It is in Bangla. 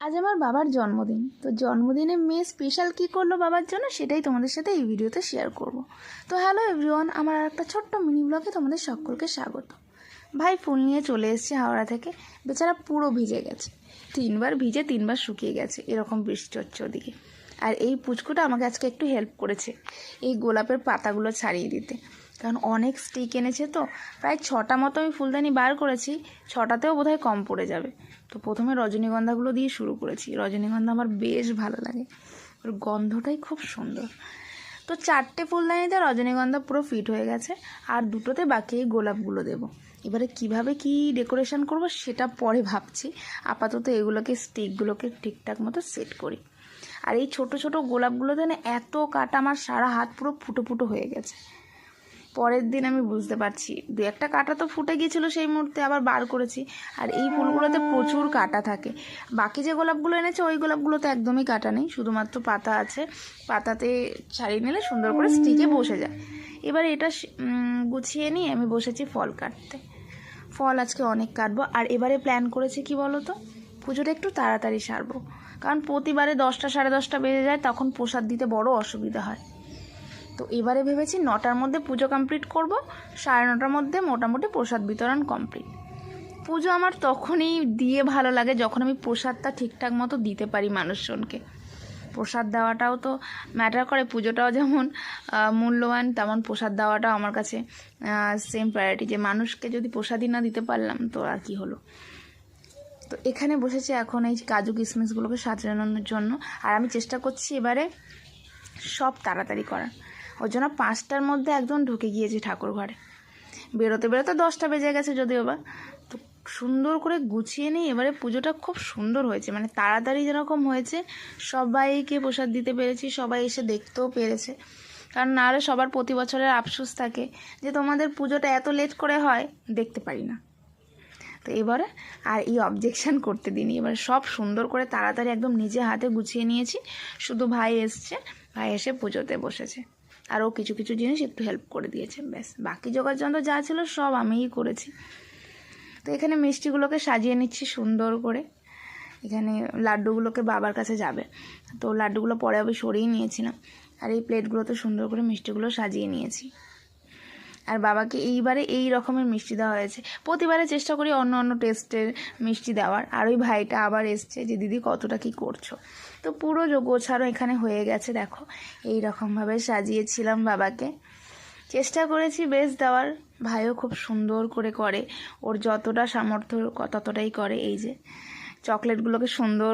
আজ আমার বাবার জন্মদিন। তো জন্মদিনে মেয়ে স্পেশাল কী করলো বাবার জন্য সেটাই তোমাদের সাথে এই ভিডিওতে শেয়ার করব। তো হ্যালো এভরিওয়ান, আমার একটা ছোট্ট মিনি ব্লগে তোমাদের সকলকে স্বাগত। ভাই ফুল নিয়ে চলে এসেছে হাওড়া থেকে, বেচারা পুরো ভিজে গেছে, 3বার ভিজে 3বার শুকিয়ে গেছে, এরকম বৃষ্টি হচ্ছে ওদিকে। আর এই পুচকুটা আমাকে আজকে একটু হেল্প করেছে এই গোলাপের পাতাগুলো ছাড়িয়ে দিতে, কারণ অনেক স্টিক এনেছে, তো প্রায় 6টা মতো আমি ফুলদানি বার করেছি, 6টাতেও বোধহয় কম পড়ে যাবে। তো প্রথমে রজনীগন্ধাগুলো দিয়ে শুরু করেছি। রজনীগন্ধা আমার বেশ ভালো লাগে, ওর গন্ধটাই খুব সুন্দর। তো 4টে ফুলদানিতে রজনীগন্ধা পুরো ফিট হয়ে গেছে, আর 2টোতে বাকি এই গোলাপগুলো দেবো। এবারে কিভাবে কি ডেকোরেশন করব সেটা পরে ভাবছি, আপাতত এগুলোকে স্টিকগুলোকে ঠিকঠাক মতো সেট করি। আর এই ছোট ছোট গোলাপগুলোতে না এত কাটা, আমার সারা হাত পুরো ফুটো ফুটো হয়ে গেছে। পরের দিন আমি বুঝতে পারছি 2-1টা কাটা তো ফুটে গিয়েছিলো, সেই মুহূর্তে আবার বার করেছি। আর এই ফুলগুলোতে প্রচুর কাটা থাকে। বাকি যে গোলাপগুলো এনেছে ওই গোলাপগুলোতে একদমই কাটা নেই, শুধুমাত্র পাতা আছে, পাতাতে ছাড়িয়ে নিলে সুন্দর করে স্টিকে বসে যায়। এবার এটা গুছিয়ে নিয়ে আমি বসেছি ফল কাটতে। ফল আজকে অনেক কাটবো। আর এবারে প্ল্যান করেছি কি বলো তো, পুজোটা একটু তাড়াতাড়ি সারবো, কারণ প্রতিবারে 10টা সাড়ে 10টা বেজে যায়, তখন প্রসাদ দিতে বড় অসুবিধা হয়। তো এবারে ভেবেছি 9টার মধ্যে পুজো কমপ্লিট করব, 9:30টার মধ্যে মোটামুটি প্রসাদ বিতরণ কমপ্লিট। পুজো আমার তখনই দিয়ে ভালো লাগে যখন আমি প্রসাদটা ঠিকঠাক মতো দিতে পারি মানুষজনকে। প্রসাদ দেওয়াটাও তো ম্যাটার করে, পুজোটাও যেমন মূল্যবান, তেমন প্রসাদ দেওয়াটাও আমার কাছে সেম প্রায়োরিটি। যে মানুষকে যদি প্রসাদই না দিতে পারলাম তো আর কি হলো। তো এখানে বসেছি এখন এই কাজু কিশমিশগুলোকে সাজানোর জন্য, আর আমি চেষ্টা করছি এবারে সব তাড়াতাড়ি করার। ওর জন্য 5টার মধ্যে একদম ঢুকে গিয়েছি ঠাকুর ঘরে। বেরোতে বেরোতে 10টা বেজে গেছে যদিও বা। তো সুন্দর করে গুছিয়ে নিই। এবারে পুজোটা খুব সুন্দর হয়েছে, মানে তাড়াতাড়ি যেরকম হয়েছে, সবাইকে প্রসাদ দিতে পেরেছি, সবাই এসে দেখতেও পেরেছে। কারণ নাহলে সবার প্রতি বছরের আফসোস থাকে যে তোমাদের পুজোটা এত লেট করে হয়, দেখতে পারি না। তো এবারে আর এই অবজেকশান করতে দিইনি, এবারে সব সুন্দর করে তাড়াতাড়ি একদম নিজে হাতে গুছিয়ে নিয়েছি। শুধু ভাই এসছে, ভাই এসে পুজোতে বসেছে, আর ও কিছু কিছু জিনিস একটু হেল্প করে দিয়েছে, ব্যাস। বাকি যোগাযন্ত্র যা ছিল সব আমিই করেছি। তো এখানে মিষ্টিগুলোকে সাজিয়ে নিচ্ছি সুন্দর করে। এখানে লাড্ডুগুলোকে বাবার কাছে যাবে, তো লাড্ডুগুলো পরে আমি সরিয়ে নিয়েছিলাম। আর এই প্লেটগুলোতে সুন্দর করে মিষ্টিগুলো সাজিয়ে নিয়েছি। আর বাবাকে এইবারে এই রকমের মিষ্টি দেওয়া হয়েছে। প্রতিবারে চেষ্টা করি অন্য অন্য টেস্টের মিষ্টি দেওয়ার। আর ওই ভাইটা আবার এসছে যে দিদি কতটা কি করছো। তো পুরো গোছানো এখানে হয়ে গেছে, দেখো এই রকমভাবে সাজিয়েছিলাম বাবাকে। চেষ্টা করেছি বেশ দেওয়ার, ভাইও খুব সুন্দর করে, ওর যতটা সামর্থ্য ততটাই করে। এই যে চকলেটগুলোকে সুন্দর